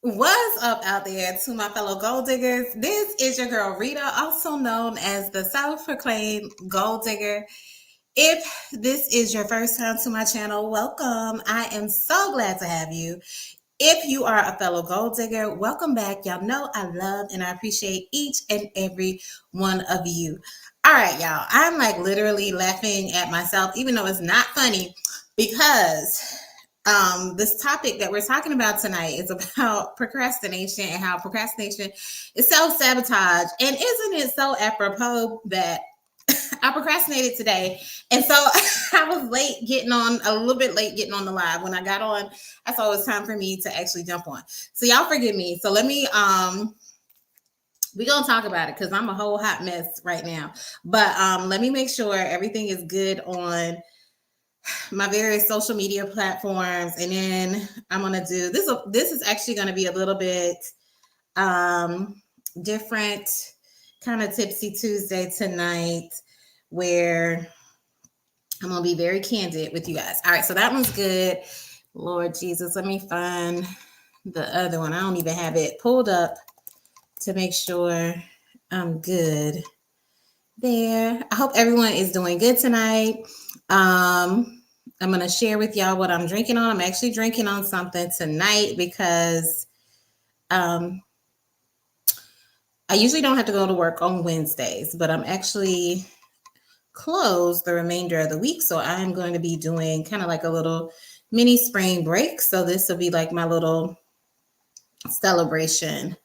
What's up out there to my fellow gold diggers? This is your girl Rita, also known as the self-proclaimed gold digger. If this is your first time to my channel, welcome. I am so glad to have you. If you are a fellow gold digger, welcome back. Y'all know I love and I appreciate each and every one of you. All right, y'all. I'm like literally laughing at myself, even though it's not funny, because this topic that we're talking about tonight is about procrastination and how procrastination is self-sabotage. And isn't it so apropos that I procrastinated today? And so I was a little bit late getting on the live. When I got on, I saw it was time for me to actually jump on. So y'all forgive me. So we're gonna talk about it because I'm a whole hot mess right now. But let me make sure everything is good on my various social media platforms, and then I'm gonna do this. This is actually gonna be a little bit different, kind of Tipsy Tuesday tonight, where I'm gonna be very candid with you guys. All right, so that one's good. Lord Jesus, let me find the other one. I don't even have it pulled up to make sure I'm good there. I hope everyone is doing good tonight. I'm going to share with y'all what I'm drinking on. I'm actually drinking on something tonight because I usually don't have to go to work on Wednesdays, but I'm actually closed the remainder of the week. So I'm going to be doing kind of like a little mini spring break. So this will be like my little celebration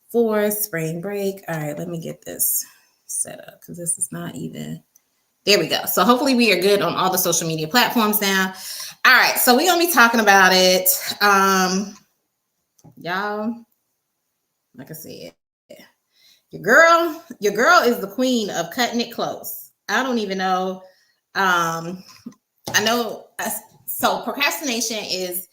for spring break. All right, let me get this set up because this is not even... There we go. So hopefully we are good on all the social media platforms now. All right, so we're gonna be talking about it. Y'all, like I said, your girl is the queen of cutting it close. I don't even know. I know. So procrastination is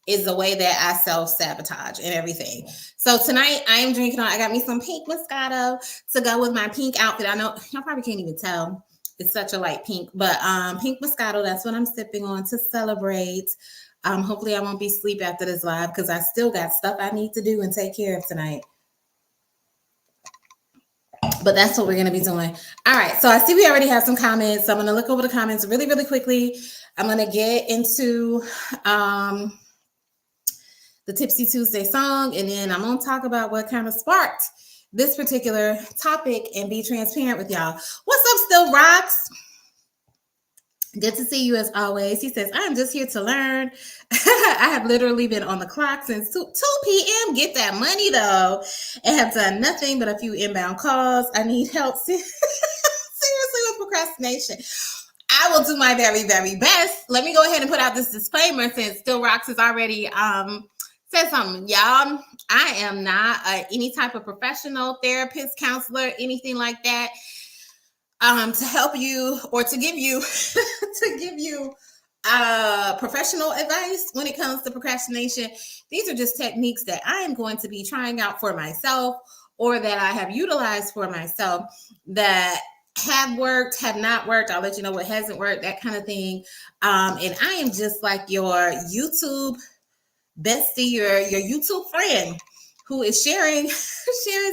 the way that I self-sabotage and everything. So tonight I am drinking on. I got me some pink Moscato to go with my pink outfit. I know y'all probably can't even tell. It's such a light pink, but pink Moscato, that's what I'm sipping on to celebrate. Hopefully I won't be asleep after this live because I still got stuff I need to do and take care of tonight. But that's what we're going to be doing. All right. So I see we already have some comments. So I'm going to look over the comments really, really quickly. I'm going to get into the Tipsy Tuesday song, and then I'm going to talk about what kind of sparked this particular topic and be transparent with y'all. What's up, Still Rocks? Good to see you as always. He says, I'm just here to learn. I have literally been on the clock since 2 p.m. Get that money, though. And have done nothing but a few inbound calls. I need help. Seriously with procrastination. I will do my very, very best. Let me go ahead and put out this disclaimer since Still Rocks has already said something. Y'all, I am not any type of professional therapist, counselor, anything like that. To help you or to give you professional advice when it comes to procrastination. These are just techniques that I am going to be trying out for myself, or that I have utilized for myself, that have worked, have not worked. I'll let you know what hasn't worked, that kind of thing. And I am just like your YouTube bestie, your YouTube friend who is sharing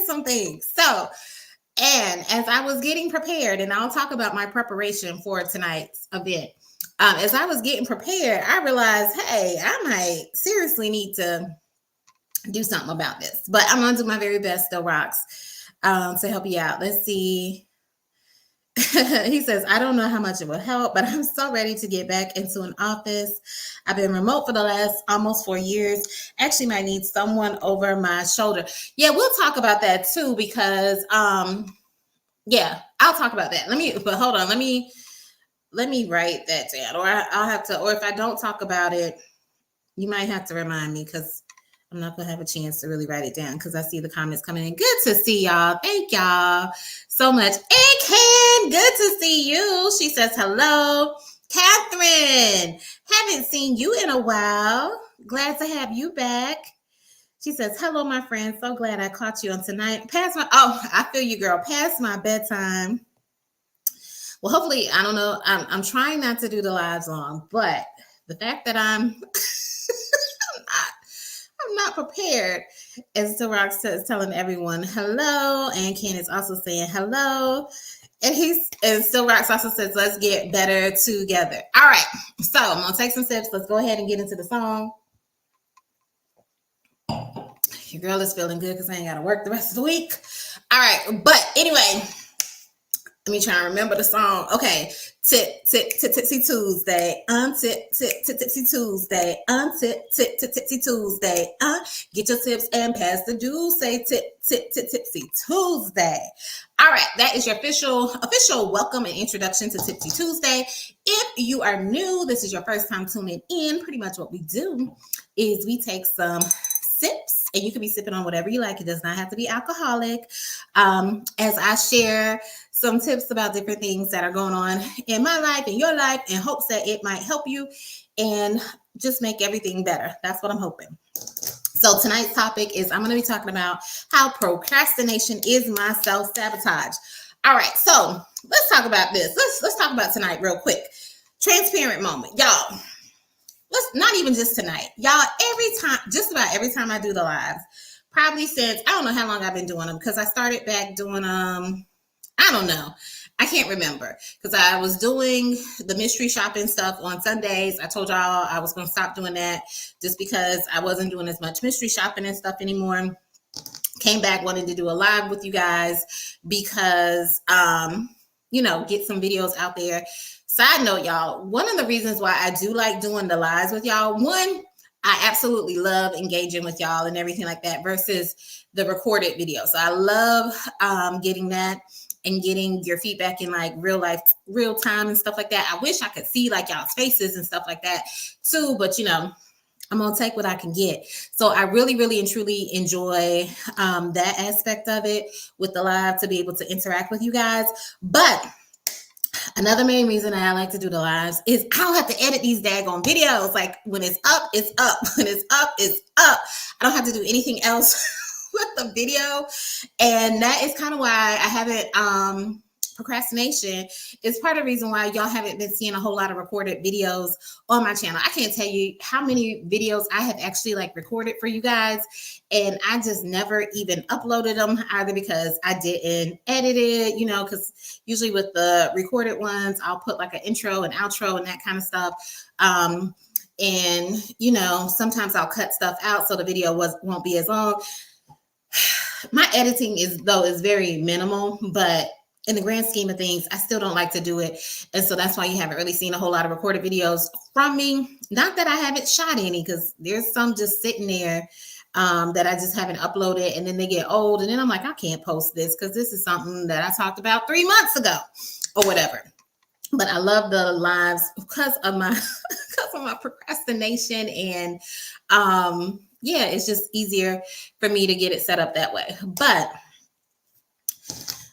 some things. So, and as I was getting prepared, and I'll talk about my preparation for tonight's event, as I was getting prepared, I realized, hey, I might seriously need to do something about this. But I'm going to do my very best, Still Rocks, to help you out. Let's see. He says, I don't know how much it will help, but I'm so ready to get back into an office. I've been remote for the last almost 4 years. Actually might need someone over my shoulder. Yeah, we'll talk about that too, because yeah, I'll talk about that. But hold on, let me write that down, or I'll have to, or if I don't talk about it, you might have to remind me, because I'm not gonna have a chance to really write it down because I see the comments coming in. Good to see y'all. Thank y'all so much. Hey, Ken, good to see you. She says hello. Catherine, haven't seen you in a while. Glad to have you back. She says, hello, my friend. So glad I caught you on tonight. I feel you, girl. Past my bedtime. Well, hopefully, I don't know. I'm trying not to do the lives long, but the fact that I'm not prepared. And so Rock says, telling everyone hello. And Ken is also saying hello. And Still Rocks also says, let's get better together. All right. So I'm going to take some steps. Let's go ahead and get into the song. Your girl is feeling good because I ain't got to work the rest of the week. All right. But anyway, let me try and remember the song. Okay. Tipsy Tuesday. Tipsy Tuesday. Tipsy Tuesday. Get your tips and pass the juice. Say Tipsy Tuesday. All right, that is your official welcome and introduction to Tipsy Tuesday. If you are new, this is your first time tuning in. Pretty much what we do is we take some sips, and you can be sipping on whatever you like. It does not have to be alcoholic. As I share some tips about different things that are going on in my life, in your life, in hopes that it might help you and just make everything better. That's what I'm hoping. So tonight's topic is I'm going to be talking about how procrastination is my self-sabotage. All right, so let's talk about this. Let's talk about tonight real quick. Transparent moment, y'all. Let's not even just tonight, y'all. Just about every time I do the lives, probably since I don't know how long I've been doing them because I started back doing I don't know. I can't remember because I was doing the mystery shopping stuff on Sundays. I told y'all I was going to stop doing that just because I wasn't doing as much mystery shopping and stuff anymore. Came back wanting to do a live with you guys because, get some videos out there. Side note, y'all, one of the reasons why I do like doing the lives with y'all, one, I absolutely love engaging with y'all and everything like that versus the recorded video. So I love getting that and getting your feedback in like real time and stuff like that. I wish I could see like y'all's faces and stuff like that too, but I'm going to take what I can get. So I really, really and truly enjoy that aspect of it with the live to be able to interact with you guys. But another main reason that I like to do the lives is I don't have to edit these daggone videos. Like when it's up, it's up. When it's up, it's up. I don't have to do anything else with the video. And that is kind of why I haven't, procrastination is part of the reason why y'all haven't been seeing a whole lot of recorded videos on my channel. I can't tell you how many videos I have actually like recorded for you guys. And I just never even uploaded them either because I didn't edit it, because usually with the recorded ones, I'll put like an intro and outro and that kind of stuff. And sometimes I'll cut stuff out so the video won't be as long. My editing is very minimal, but in the grand scheme of things, I still don't like to do it. And so that's why you haven't really seen a whole lot of recorded videos from me. Not that I haven't shot any, because there's some just sitting there that I just haven't uploaded, and then they get old. And then I'm like, I can't post this because this is something that I talked about 3 months ago or whatever. But I love the lives because of my procrastination. And it's just easier for me to get it set up that way. But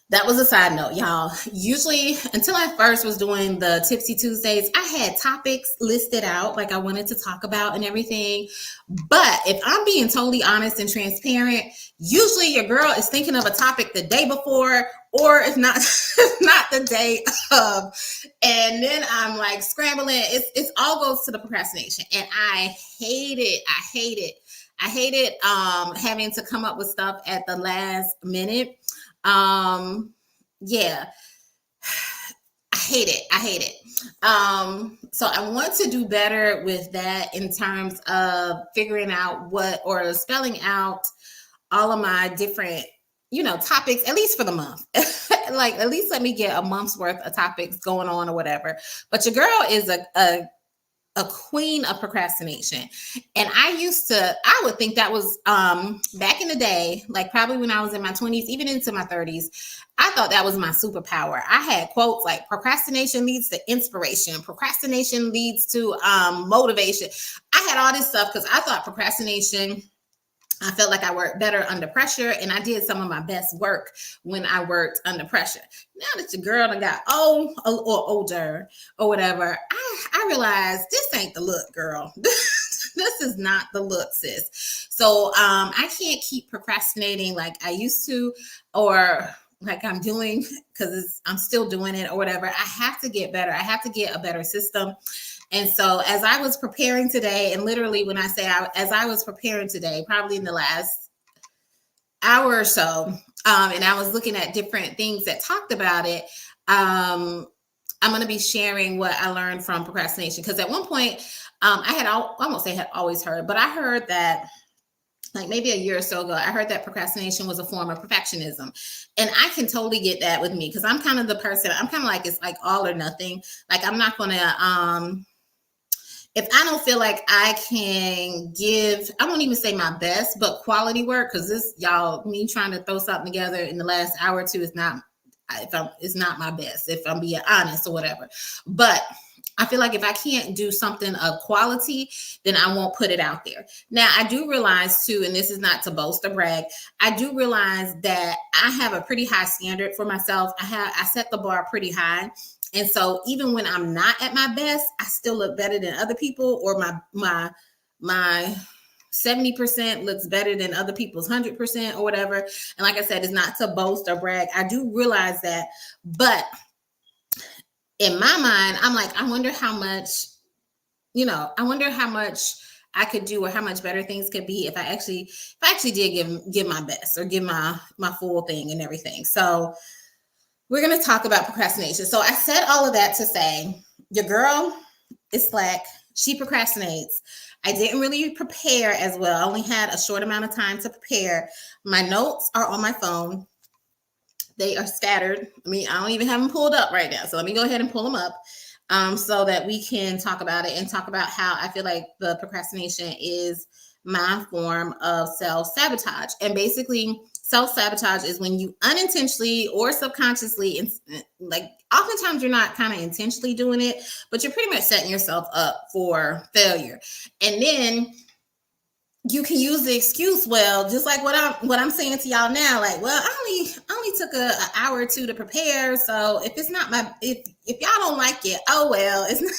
that was a side note, y'all. Usually, until I first was doing the Tipsy Tuesdays, I had topics listed out like I wanted to talk about and everything. But if I'm being totally honest and transparent, usually your girl is thinking of a topic the day before, or if not, not the day of. And then I'm like scrambling. It all goes to the procrastination. And I hate it. I hate it having to come up with stuff at the last minute. I hate it. So I want to do better with that in terms of figuring out spelling out all of my different, topics, at least for the month. Like, at least let me get a month's worth of topics going on or whatever. But your girl is a queen of procrastination. And I would think that was back in the day, like probably when I was in my 20s, even into my 30s, I thought that was my superpower. I had quotes like procrastination leads to inspiration. Procrastination leads to motivation. I had all this stuff because I thought procrastination, I felt like I worked better under pressure, and I did some of my best work when I worked under pressure. Now that your girl done got old or older or whatever, I realized this ain't the look, girl. This is not the look, sis. So I can't keep procrastinating like I used to, or like I'm doing, because I'm still doing it or whatever. I have to get better. I have to get a better system. And so as I was preparing today, and literally when I say as I was preparing today, probably in the last hour or so, and I was looking at different things that talked about it, I'm going to be sharing what I learned from procrastination. Because at one point, I won't say had always heard, but I heard that like maybe a year or so ago, I heard that procrastination was a form of perfectionism. And I can totally get that with me, because I'm kind of the person, I'm kind of like, it's like all or nothing. Like I'm not going to, if I don't feel like I can give, I won't even say my best, but quality work, because this, y'all, me trying to throw something together in the last hour or two is not, it's not my best, if I'm being honest or whatever. But I feel like if I can't do something of quality, then I won't put it out there. Now, I do realize too, and this is not to boast or brag, I do realize that I have a pretty high standard for myself. I set the bar pretty high. And so even when I'm not at my best, I still look better than other people, or my 70% looks better than other people's 100% or whatever. And like I said, it's not to boast or brag. I do realize that, but in my mind, I'm like, I wonder how much, I wonder how much I could do, or how much better things could be if I actually did give my best, or give my full thing and everything. So we're going to talk about procrastination. So I said all of that to say, your girl is slack. She procrastinates. I didn't really prepare as well. I only had a short amount of time to prepare. My notes are on my phone. They are scattered. I mean, I don't even have them pulled up right now. So let me go ahead and pull them up, so that we can talk about it, and talk about how I feel like the procrastination is my form of self-sabotage. And basically, self-sabotage is when you unintentionally or subconsciously, like oftentimes you're not kind of intentionally doing it, but you're pretty much setting yourself up for failure. And then you can use the excuse, well, just like what I'm saying to y'all now, like, well, I only took an hour or two to prepare, so if it's not if y'all don't like it, oh well, it's not.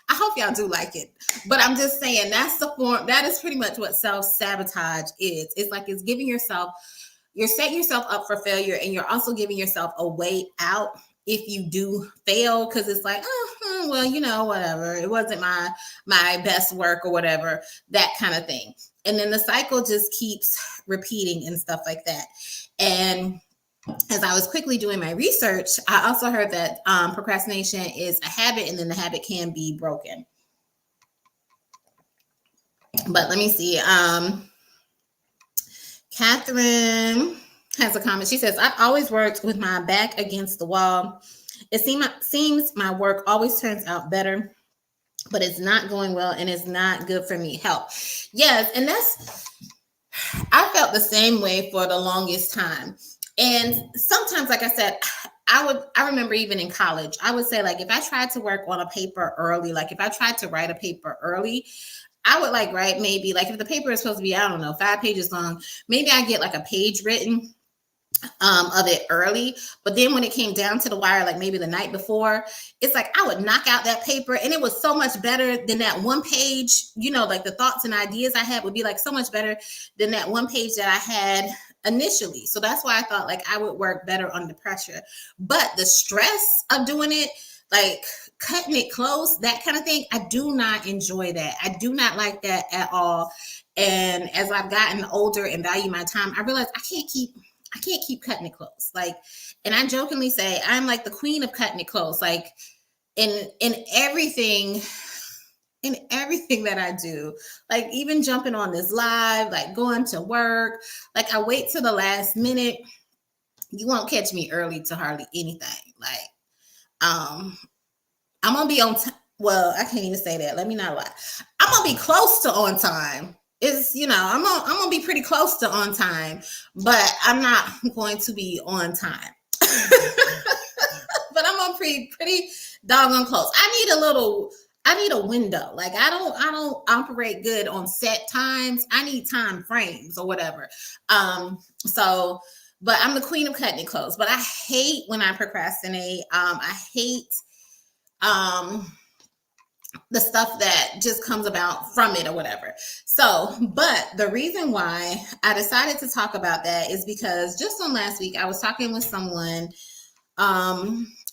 I hope y'all do like it, but I'm just saying that's the form. That is pretty much what self-sabotage is. It's like you're setting yourself up for failure, and you're also giving yourself a way out if you do fail, because it's like, oh, well, whatever, it wasn't my best work or whatever, that kind of thing. And then the cycle just keeps repeating and stuff like that. And as I was quickly doing my research, I also heard that procrastination is a habit, and then the habit can be broken. But let me see. Catherine has a comment. She says, I've always worked with my back against the wall. It seems my work always turns out better, but it's not going well, and it's not good for me. Help. Yes, and I felt the same way for the longest time. And sometimes, like I said, I remember even in college, I would say, like, if I tried to work on a paper early, like if I tried to write a paper early, I would write maybe, like, if the paper is supposed to be, I don't know, 5 pages long, maybe I get like a page written of it early. But then when it came down to the wire, like maybe the night before, it's like I would knock out that paper, and it was so much better than that one page, like the thoughts and ideas I had would be like so much better than that one page that I had initially. So that's why I thought like I would work better under pressure. But the stress of doing it, like cutting it close, that kind of thing, I do not enjoy that. I do not like that at all. And as I've gotten older and value my time, I realized I can't keep cutting it close. Like, and I jokingly say I'm like the queen of cutting it close. Like in everything that I do, like even jumping on this live, like going to work, like I wait till the last minute. You won't catch me early to hardly anything. Like, I'm gonna be on time. Well, I can't even say that. Let me not lie. I'm gonna be close to on time. It's, I'm gonna be pretty close to on time, but I'm not going to be on time. But I'm gonna be pretty doggone close. I need a window. Like I don't operate good on set times. I need time frames or whatever. But I'm the queen of cutting it close. But I hate when I procrastinate. I hate the stuff that just comes about from it or whatever. So, but the reason why I decided to talk about that is because just on last week, I was talking with someone,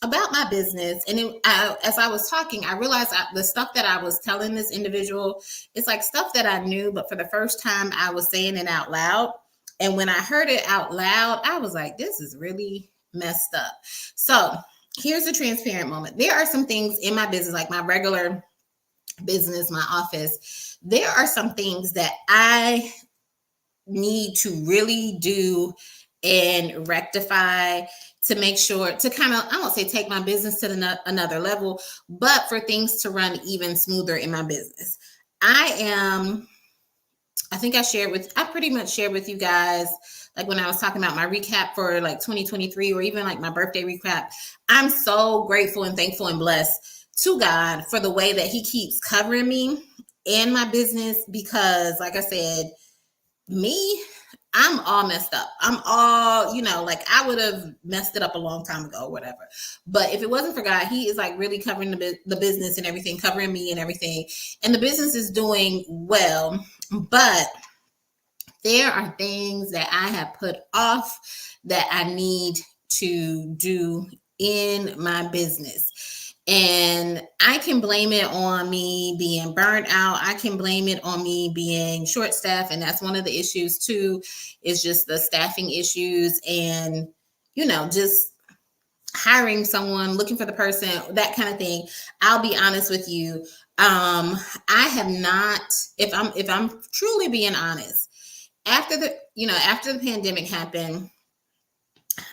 about my business. And as I was talking, I realized the stuff that I was telling this individual, it's like stuff that I knew, but for the first time I was saying it out loud. And when I heard it out loud, I was like, this is really messed up. So here's a transparent moment. There are some things in my business, like my regular business, my office, there are some things that I need to really do and rectify to make sure to kind of, I won't say take my business to another level, but for things to run even smoother in my business. I think I pretty much shared with you guys, like when I was talking about my recap for like 2023 or even like my birthday recap. I'm so grateful and thankful and blessed to God for the way that He keeps covering me and my business, because like I said, I'm all messed up. I'm all, like I would have messed it up a long time ago or whatever. But if it wasn't for God, He is like really covering the business and everything, covering me and everything. And the business is doing well. But there are things that I have put off that I need to do in my business. And I can blame it on me being burnt out. I can blame it on me being short staffed. And that's one of the issues too, is just the staffing issues and, just hiring someone, looking for the person, that kind of thing. I'll be honest with you. I have not, if I'm truly being honest, after the pandemic happened,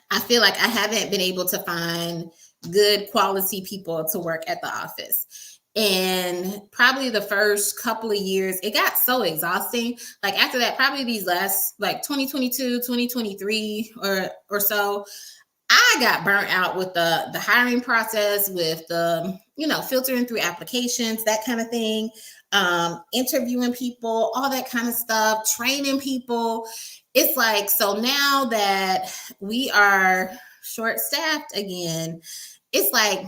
I feel like I haven't been able to find good quality people to work at the office. And probably the first couple of years, it got so exhausting. Like after that, probably these last like 2022, 2023 or so, I got burnt out with the hiring process, with the, filtering through applications, that kind of thing, interviewing people, all that kind of stuff, training people. It's like, so now that we are short staffed again, it's like,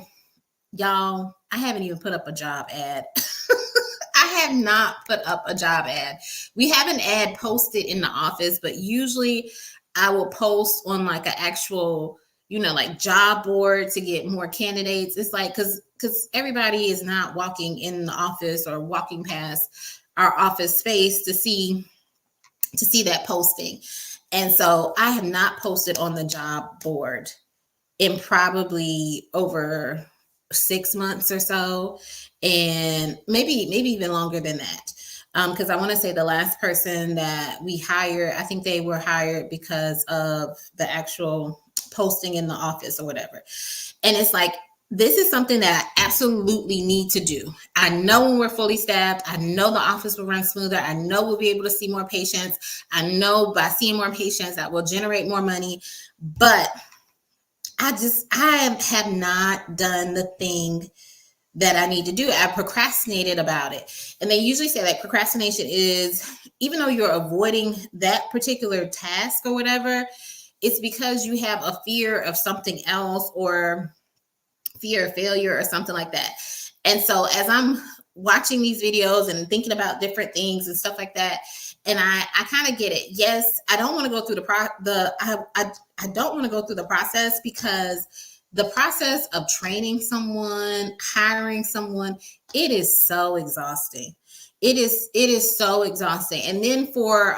y'all, I haven't even put up a job ad. I have not put up a job ad. We have an ad posted in the office, but usually I will post on like an actual, like job board to get more candidates. It's like, because everybody is not walking in the office or walking past our office space to see that posting. And so I have not posted on the job board in probably over 6 months or so, and maybe even longer than that. Because I want to say the last person that we hired, I think they were hired because of the actual posting in the office or whatever. And it's like, this is something that I absolutely need to do. I know when we're fully staffed, I know the office will run smoother. I know we'll be able to see more patients. I know by seeing more patients that will generate more money. But I have not done the thing that I need to do. I procrastinated about it. And they usually say like procrastination is, even though you're avoiding that particular task or whatever, it's because you have a fear of something else or fear of failure or something like that. And so as I'm watching these videos and thinking about different things and stuff like that, and I kind of get it. Yes, I don't want to go through I don't want to go through the process, because the process of training someone, hiring someone, it is so exhausting. It is so exhausting. And then for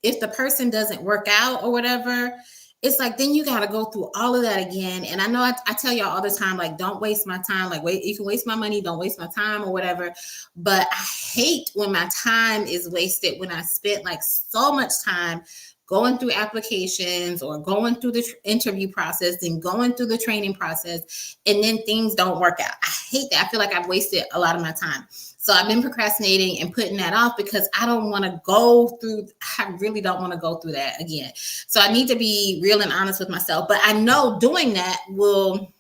if the person doesn't work out or whatever, it's like, then you got to go through all of that again. And I know I tell y'all all the time, like, don't waste my time. Like, you can waste my money, don't waste my time or whatever. But I hate when my time is wasted, when I spent like so much time going through applications or going through the interview process and going through the training process, and then things don't work out. I hate that. I feel like I've wasted a lot of my time. So I've been procrastinating and putting that off because I really don't want to go through that again. So I need to be real and honest with myself. But I know doing that will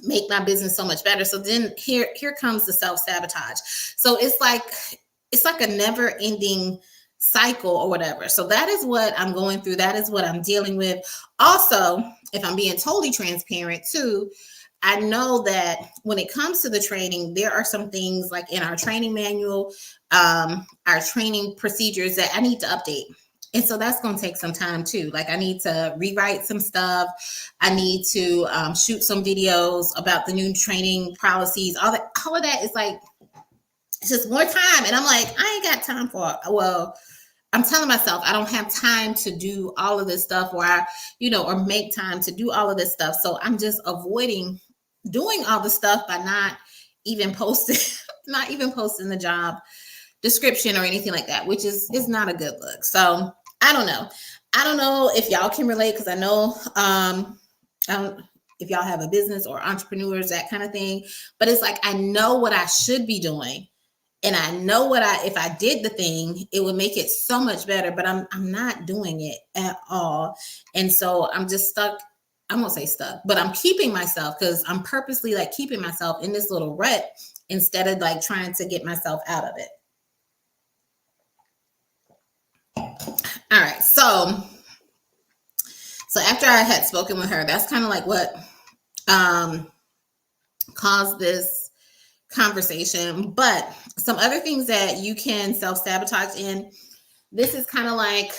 make my business so much better. So then here comes the self-sabotage. So it's like a never-ending cycle or whatever. So that is what I'm going through. That is what I'm dealing with. Also, if I'm being totally transparent too, I know that when it comes to the training, there are some things like in our training manual, our training procedures that I need to update. And so that's going to take some time too. Like I need to rewrite some stuff. I need to shoot some videos about the new training policies. All of that is like, it's just more time. And I'm like, I ain't got time for it. Well, I'm telling myself I don't have time to do all of this stuff or make time to do all of this stuff. So I'm just avoiding doing all the stuff by not even posting, not even posting the job description or anything like that, which is not a good look. So I don't know. I don't know if y'all can relate, because I know if y'all have a business or entrepreneurs, that kind of thing. But it's like I know what I should be doing. And I know if I did the thing, it would make it so much better, but I'm not doing it at all. And so I'm just stuck. I won't say stuck, but I'm keeping myself, because I'm purposely like keeping myself in this little rut instead of like trying to get myself out of it. All right. So after I had spoken with her, that's kind of like what caused this conversation. But some other things that you can self-sabotage in, this is kind of like,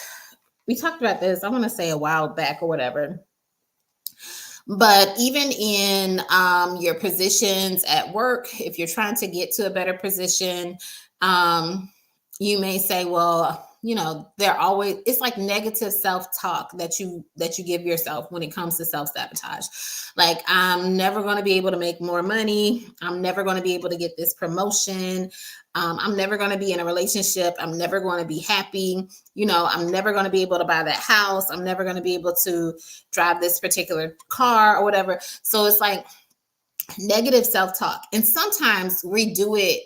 we talked about this, I want to say a while back or whatever. But even in your positions at work, if you're trying to get to a better position, you may say, well, it's like negative self-talk that you give yourself when it comes to self-sabotage. Like, I'm never going to be able to make more money. I'm never going to be able to get this promotion. I'm never going to be in a relationship. I'm never going to be happy. I'm never going to be able to buy that house. I'm never going to be able to drive this particular car or whatever. So it's like negative self-talk. And sometimes we do it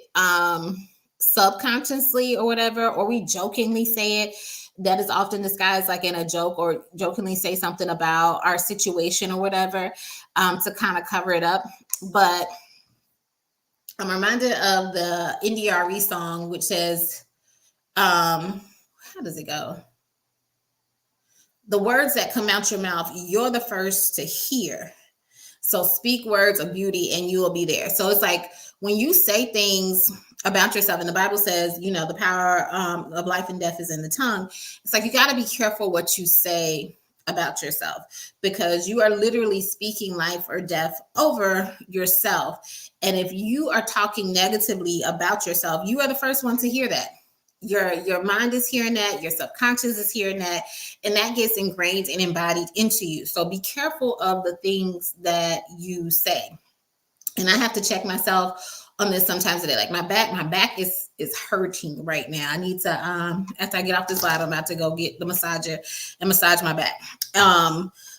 subconsciously or whatever, or we jokingly say it. That is often disguised like in a joke, or jokingly say something about our situation or whatever to kind of cover it up. But I'm reminded of the NDRE song, which says, how does it go? The words that come out your mouth, you're the first to hear. So speak words of beauty and you will be there. So it's like when you say things about yourself, and the Bible says, the power of life and death is in the tongue. It's like you got to be careful what you say about yourself, because you are literally speaking life or death over yourself. And if you are talking negatively about yourself, you are the first one to hear that. Your mind is hearing that, your subconscious is hearing that, and that gets ingrained and embodied into you. So be careful of the things that you say. And I have to check myself on this sometimes today. Like my back is hurting right now. I need to after I get off this live, I'm about to go get the massager and massage my back.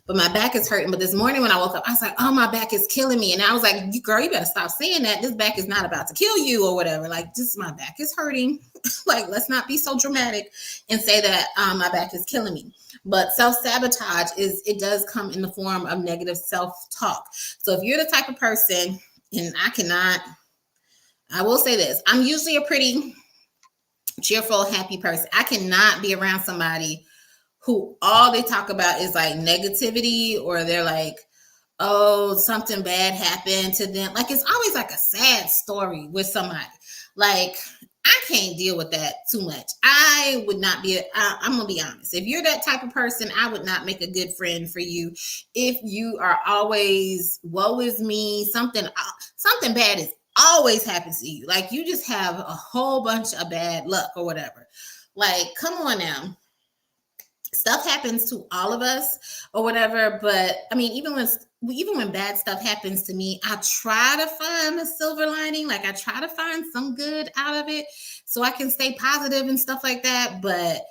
But my back is hurting. But this morning when I woke up, I was like, oh, my back is killing me. And I was like, girl, you better stop saying that. This back is not about to kill you or whatever. Like, just my back is hurting. Like, let's not be so dramatic and say that my back is killing me. But self-sabotage it does come in the form of negative self-talk. So if you're the type of person, and I will say this, I'm usually a pretty cheerful, happy person. I cannot be around somebody who all they talk about is like negativity, or they're like, oh, something bad happened to them. Like, it's always like a sad story with somebody. Like, I can't deal with that too much. I would not be, I'm going to be honest. If you're that type of person, I would not make a good friend for you. If you are always, woe is me, something bad is always happens to you. Like, you just have a whole bunch of bad luck or whatever. Like, come on now. Stuff happens to all of us or whatever. But I mean, even when bad stuff happens to me, I try to find a silver lining. Like, I try to find some good out of it so I can stay positive and stuff like that. But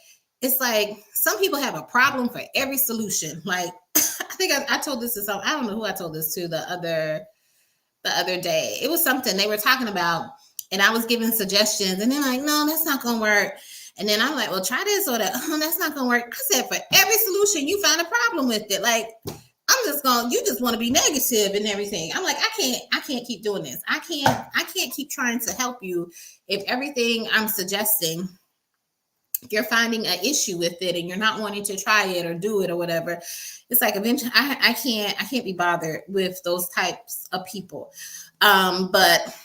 it's like some people have a problem for every solution. Like, I think I told this to I don't know who I told this to the other day. It was something they were talking about, and I was giving suggestions, and they're like, no, that's not gonna work. And then I'm like, well, try this or that. Oh, that's not gonna work. I said, for every solution, you find a problem with it. Like, you just want to be negative and everything. I'm like, I can't keep doing this. I can't keep trying to help you if everything I'm suggesting, you're finding an issue with it and you're not wanting to try it or do it or whatever. It's like, eventually I can't be bothered with those types of people. But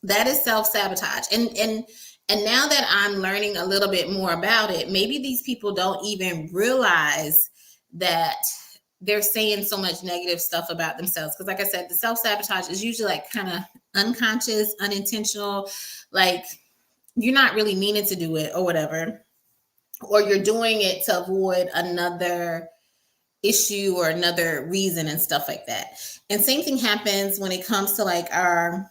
that is self-sabotage. And And now that I'm learning a little bit more about it, maybe these people don't even realize that they're saying so much negative stuff about themselves. Because like I said, the self-sabotage is usually like kind of unconscious, unintentional, like you're not really meaning to do it or whatever, or you're doing it to avoid another issue or another reason and stuff like that. And same thing happens when it comes to like our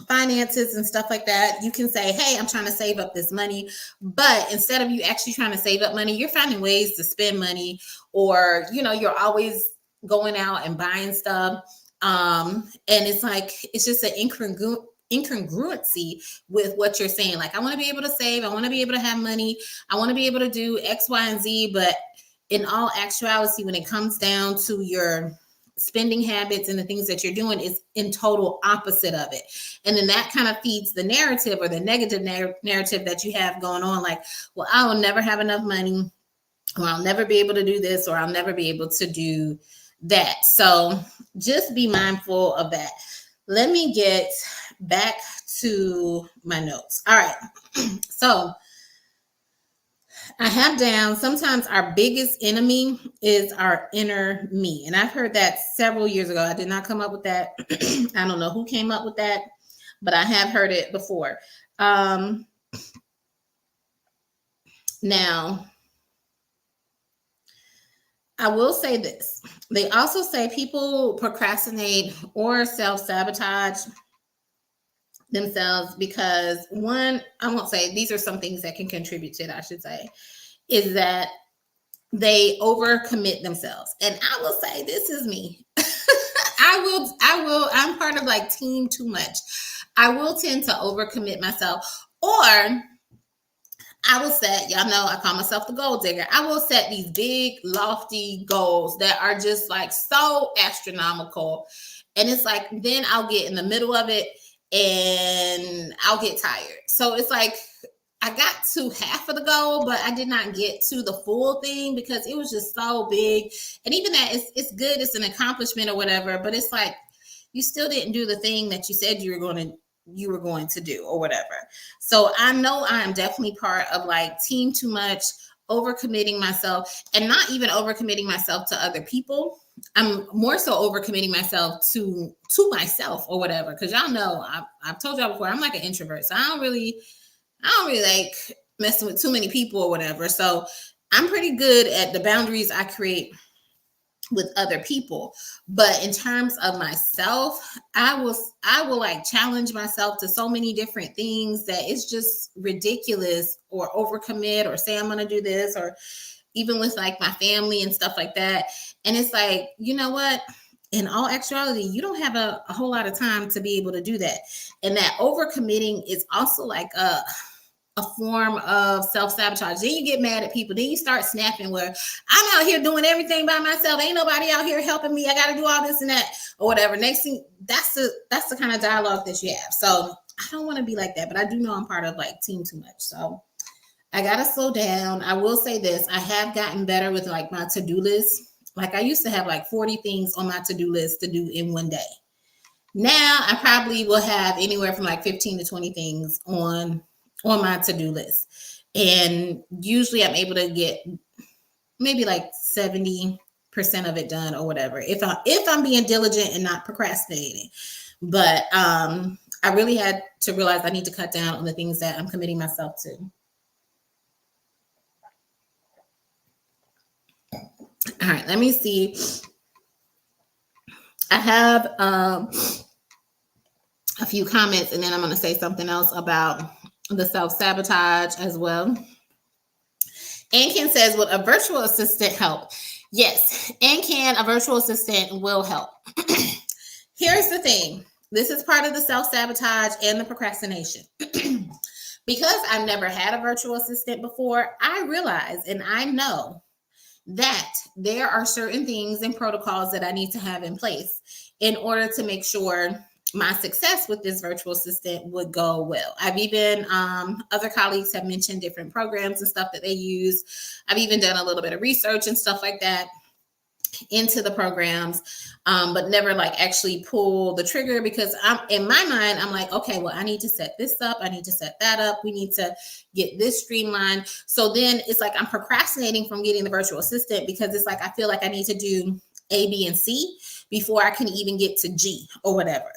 finances and stuff like that. You can say, hey, I'm trying to save up this money, but instead of you actually trying to save up money, you're finding ways to spend money, or you're always going out and buying stuff. And it's like it's just an incongruency with what you're saying. Like, I want to be able to save, I want to be able to have money, I want to be able to do X, Y, and Z, but in all actuality, when it comes down to your spending habits and the things that you're doing, is in total opposite of it. And then that kind of feeds the narrative, or the negative narrative that you have going on. Like, well, I will never have enough money, or I'll never be able to do this, or I'll never be able to do that. So just be mindful of that. Let me get back to my notes. All right. So I have down, sometimes our biggest enemy is our inner me. And I've heard that several years ago. I did not come up with that. I don't know who came up with that, but I have heard it before. Now, I will say this. They also say people procrastinate or self-sabotage themselves because, one, I won't say, these are some things that can contribute to it, I should say, is that they overcommit themselves. And I will say, this is me. I'm part of like team too much. I will tend to overcommit myself, or I will set, y'all know I call myself the goal digger. I will set these big, lofty goals that are just like so astronomical. And it's like, then I'll get in the middle of it and I'll get tired. So it's like, I got to half of the goal, but I did not get to the full thing because it was just so big. And even that, it's good, it's an accomplishment or whatever, but it's like, you still didn't do the thing that you said you were going to do or whatever. So I know I am definitely part of like team too much, overcommitting myself, and not even overcommitting myself to other people. I'm more so overcommitting myself to myself or whatever. Cause y'all know, I've told y'all before, I'm like an introvert. So I don't really like messing with too many people or whatever. So I'm pretty good at the boundaries I create with other people. But in terms of myself, I will like challenge myself to so many different things that it's just ridiculous, or overcommit, or say I'm going to do this, or even with like my family and stuff like that. And it's like, you know what? In all actuality, you don't have a whole lot of time to be able to do that. And that overcommitting is also like a form of self-sabotage. Then you get mad at people. Then you start snapping where I'm out here doing everything by myself. Ain't nobody out here helping me. I got to do all this and that or whatever. Next thing, that's the kind of dialogue that you have. So I don't want to be like that, but I do know I'm part of like team too much. So I got to slow down. I will say this. I have gotten better with like my to-do list. Like I used to have like 40 things on my to-do list to do in one day. Now I probably will have anywhere from like 15 to 20 things on my to-do list. And usually I'm able to get maybe like 70% of it done or whatever, if I'm being diligent and not procrastinating. But I really had to realize I need to cut down on the things that I'm committing myself to. All right, let me see. I have a few comments, and then I'm going to say something else about the self-sabotage as well. Ann says, would a virtual assistant help? Yes, Ann, a virtual assistant will help. Here's the thing. This is part of the self-sabotage and the procrastination. Because I've never had a virtual assistant before, I realize and I know that there are certain things and protocols that I need to have in place in order to make sure my success with this virtual assistant would go well. I've even, other colleagues have mentioned different programs and stuff that they use. I've even done a little bit of research and stuff like that. into the programs, but never like actually pull the trigger, because I'm in my mind, I'm like, okay, well, I need to set this up. I need to set that up. We need to get this streamlined. So then it's like I'm procrastinating from getting the virtual assistant, because it's like I feel like I need to do A, B, and C before I can even get to G or whatever.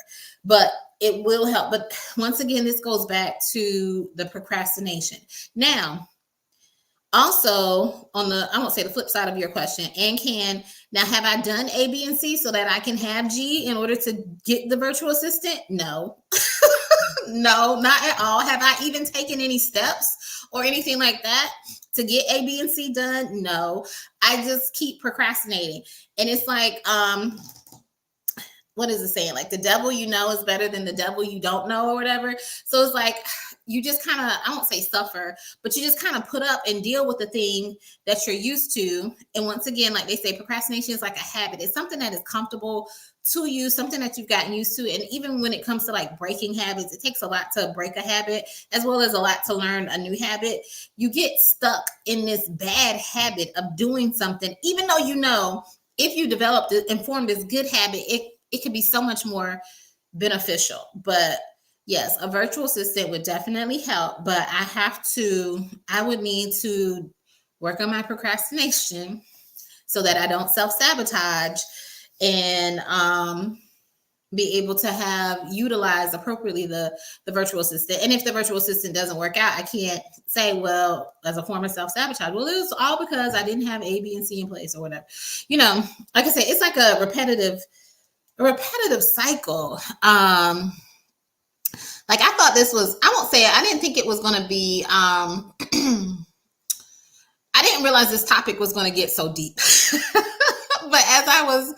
But it will help. But once again, this goes back to the procrastination. Now, also on the, I won't say the flip side of your question, and can, now have I done A, B, and C so that I can have G in order to get the virtual assistant? No. No, not at all. Have I even taken any steps or anything like that to get A, B, and C done? No. I just keep procrastinating. And it's like, what is it saying? Like, the devil you know is better than the devil you don't know, or whatever. So it's like, you just kind of, I won't say suffer, but you just kind of put up and deal with the thing that you're used to. And once again, like they say, procrastination is like a habit. It's something that is comfortable to you, something that you've gotten used to. And even when it comes to like breaking habits, it takes a lot to break a habit, as well as a lot to learn a new habit. You get stuck in this bad habit of doing something, even though you know if you developed it and formed this good habit, it could be so much more beneficial. But yes, a virtual assistant would definitely help, but I would need to work on my procrastination so that I don't self-sabotage, and be able to have utilized appropriately the virtual assistant. And if the virtual assistant doesn't work out, I can't say, well, as a form of self-sabotage, well, it was all because I didn't have A, B, and C in place or whatever. You know, like I say, it's like a repetitive cycle. Like, I thought this was, I won't say it, I didn't think it was going to be, I didn't realize this topic was going to get so deep. But as I was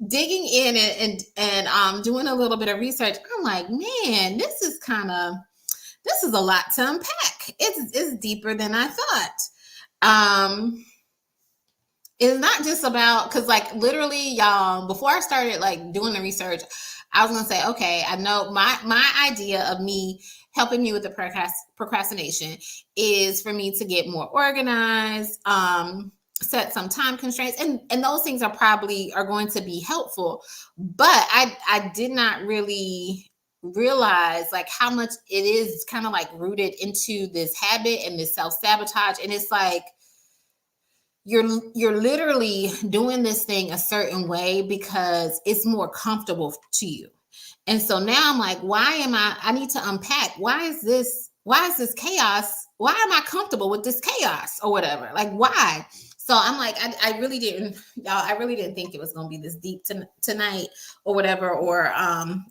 digging in and doing a little bit of research, I'm like, man, this is a lot to unpack. It's deeper than I thought. It's not just about, because like literally, y'all, before I started like doing the research, I was gonna say, okay, I know my idea of me helping you with the procrastination is for me to get more organized, set some time constraints, and those things are going to be helpful. But I did not really realize like how much it is kind of like rooted into this habit and this self-sabotage. And it's like, you're literally doing this thing a certain way because it's more comfortable to you. And so now I'm like, I need to unpack, why is this chaos? Why am I comfortable with this chaos or whatever? Like, why? So I'm like, I really didn't think it was going to be this deep tonight or whatever, or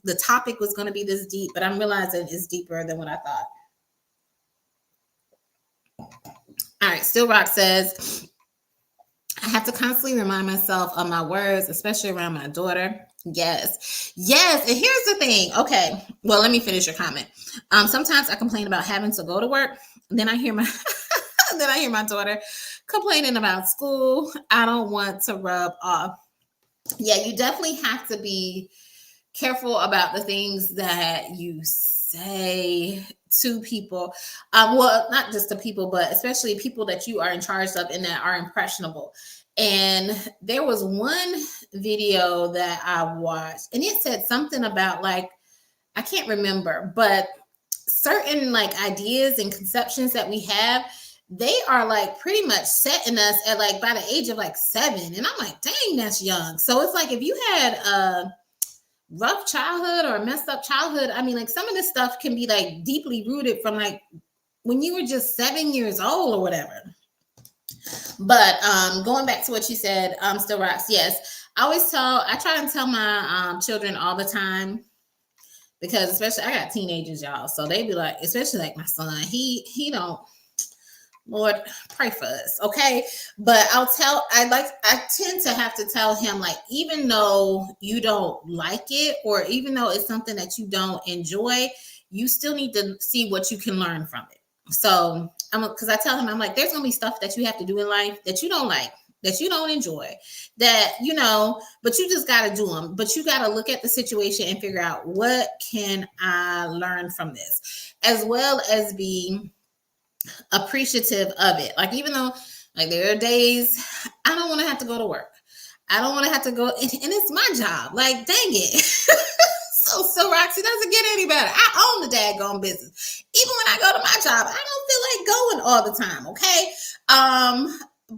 the topic was going to be this deep, but I'm realizing it's deeper than what I thought. All right. Still Rock says, I have to constantly remind myself of my words, especially around my daughter. Yes. And here's the thing. Okay. Well, let me finish your comment. Sometimes I complain about having to go to work. Then I hear my daughter complaining about school. I don't want to rub off. Yeah, you definitely have to be careful about the things that you say to people. Well, not just to people, but especially people that you are in charge of and that are impressionable. And there was one video that I watched, and it said something about, like, I can't remember, but certain like ideas and conceptions that we have, they are like pretty much set in us at like by the age of like 7. And I'm like, dang, that's young. So it's like, if you had a rough childhood or a messed up childhood, I mean, like, some of this stuff can be like deeply rooted from like when you were just 7 years old or whatever. But going back to what you said, Still Rocks, yes. I try and tell my children all the time, because especially I got teenagers, y'all. So they be like, especially like my son, he don't, Lord, pray for us, okay? But I tend to have to tell him, like, even though you don't like it, or even though it's something that you don't enjoy, you still need to see what you can learn from it. So because I tell him, I'm like, there's gonna be stuff that you have to do in life that you don't like, that you don't enjoy, that, you know, but you just got to do them. But you got to look at the situation and figure out, what can I learn from this, as well as be appreciative of it. Like, even though like there are days I don't want to have to go to work. I don't want to have to go, and it's my job. Like, dang it. So Roxy doesn't get any better. I own the daggone business. Even when I go to my job, I don't feel like going all the time. Okay.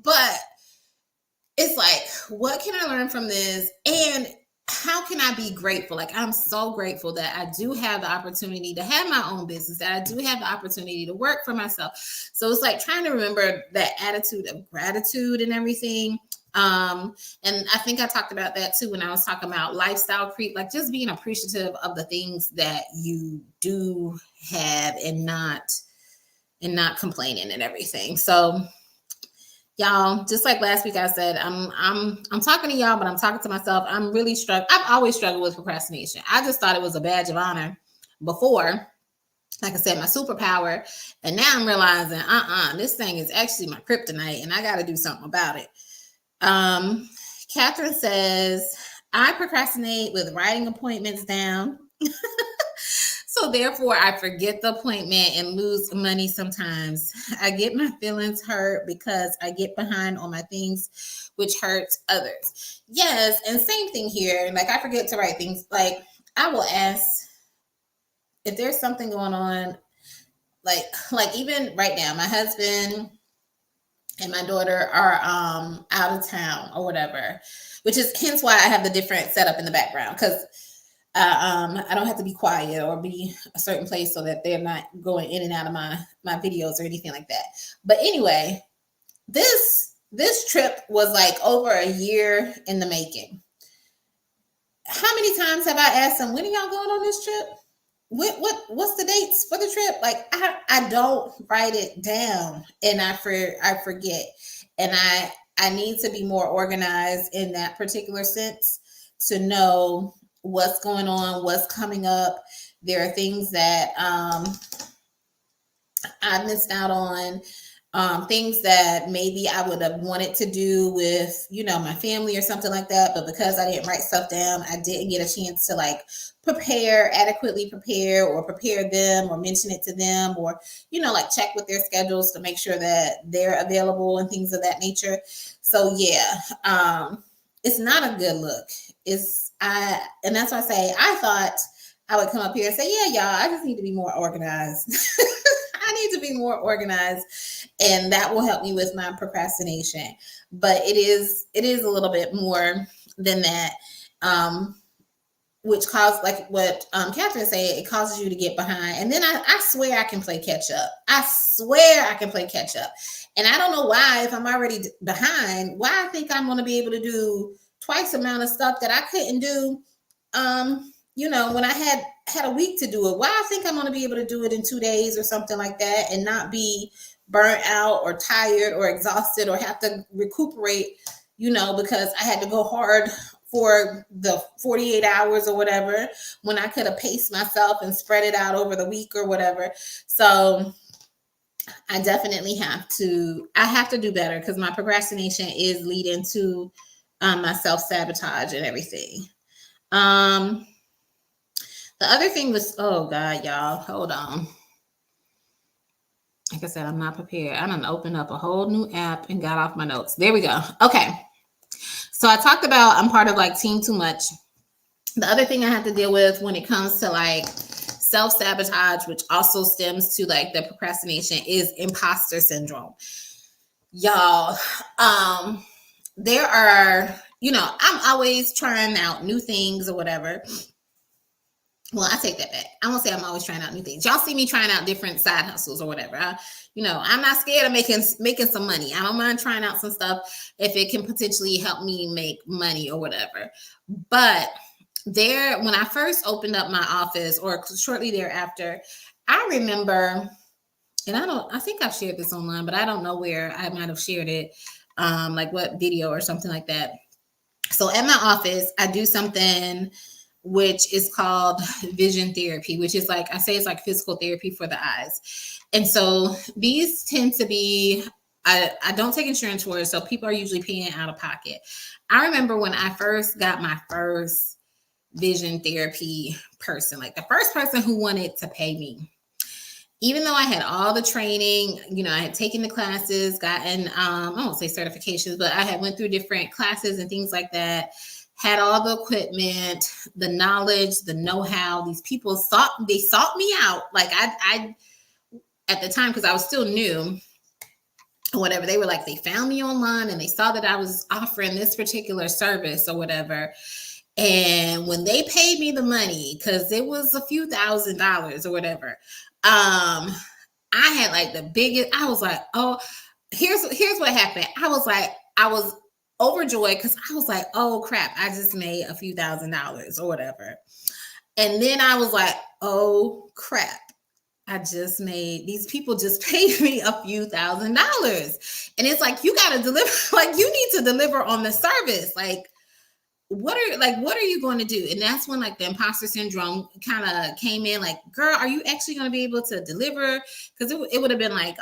But it's like, what can I learn from this? And how can I be grateful? Like, I'm so grateful that I do have the opportunity to have my own business, that I do have the opportunity to work for myself. So it's like trying to remember that attitude of gratitude and everything. And I think I talked about that too when I was talking about lifestyle creep, like just being appreciative of the things that you do have and not complaining and everything. So y'all, just like last week I said, I'm talking to y'all, but I'm talking to myself. I'm really struggling. I've always struggled with procrastination. I just thought it was a badge of honor before, like I said, my superpower. And now I'm realizing, this thing is actually my kryptonite and I got to do something about it. Catherine says, I procrastinate with writing appointments down. So therefore, I forget the appointment and lose money sometimes. I get my feelings hurt because I get behind on my things, which hurts others. Yes, and same thing here. Like, I forget to write things. Like, I will ask if there's something going on. Like even right now, my husband and my daughter are out of town or whatever, which is hence why I have the different setup in the background, because I don't have to be quiet or be a certain place so that they're not going in and out of my videos or anything like that. But anyway, this trip was like over a year in the making. How many times have I asked them, when are y'all going on this trip? What's the dates for the trip? Like, I don't write it down, and I forget, and I need to be more organized in that particular sense to know what's going on, what's coming up. There are things that I missed out on, things that maybe I would have wanted to do with, my family or something like that. But because I didn't write stuff down, I didn't get a chance to adequately prepare or prepare them or mention it to them or, check with their schedules to make sure that they're available and things of that nature. So yeah, it's not a good look. And that's why I say, I thought I would come up here and say, yeah, y'all, I just need to be more organized. I need to be more organized, and that will help me with my procrastination. But it is a little bit more than that, which causes, like what Catherine said, it causes you to get behind. And then I swear I can play catch up. I swear I can play catch up. And I don't know why, if I'm already behind, why I think I'm going to be able to do twice the amount of stuff that I couldn't do, when I had a week to do it. Why I think I'm going to be able to do it in 2 days or something like that and not be burnt out or tired or exhausted or have to recuperate, because I had to go hard for the 48 hours or whatever, when I could have paced myself and spread it out over the week or whatever. So I definitely have to do better, because my procrastination is leading to my self-sabotage and everything. The other thing was, oh God, y'all, hold on. Like I said, I'm not prepared. I done opened up a whole new app and got off my notes. There we go. Okay. So I talked about, I'm part of Team Too Much. The other thing I have to deal with when it comes to self-sabotage, which also stems to the procrastination, is imposter syndrome. Y'all, there are, I'm always trying out new things or whatever. Well, I take that back. I won't say I'm always trying out new things. Y'all see me trying out different side hustles or whatever. I'm not scared of making some money. I don't mind trying out some stuff if it can potentially help me make money or whatever. But when I first opened up my office, or shortly thereafter, I remember, and I think I've shared this online, but I don't know where I might have shared it, like what video or something like that. So at my office, I do something which is called vision therapy, which is it's physical therapy for the eyes. And so these tend to be, I don't take insurance for it, so people are usually paying out of pocket. I remember when I first got my first vision therapy person, the first person who wanted to pay me. even though I had all the training, I had taken the classes, gotten, I won't say certifications, but I had went through different classes and things like that, had all the equipment, the knowledge, the know-how. These people sought me out. Like I at the time, because I was still new, whatever, they were like, they found me online and they saw that I was offering this particular service or whatever. And when they paid me the money, because it was a few $1,000s or whatever, I had like the biggest, I was like, oh, here's what happened. I was overjoyed because I was like, oh crap, I just made a few $1,000s or whatever. And then I was like, oh crap, these people just paid me a few $1,000s. And it's like, you got to deliver, like you need to deliver on the service. Like, what are you going to do? And that's when like the imposter syndrome kind of came in, like, girl, are you actually going to be able to deliver? Because it would have been like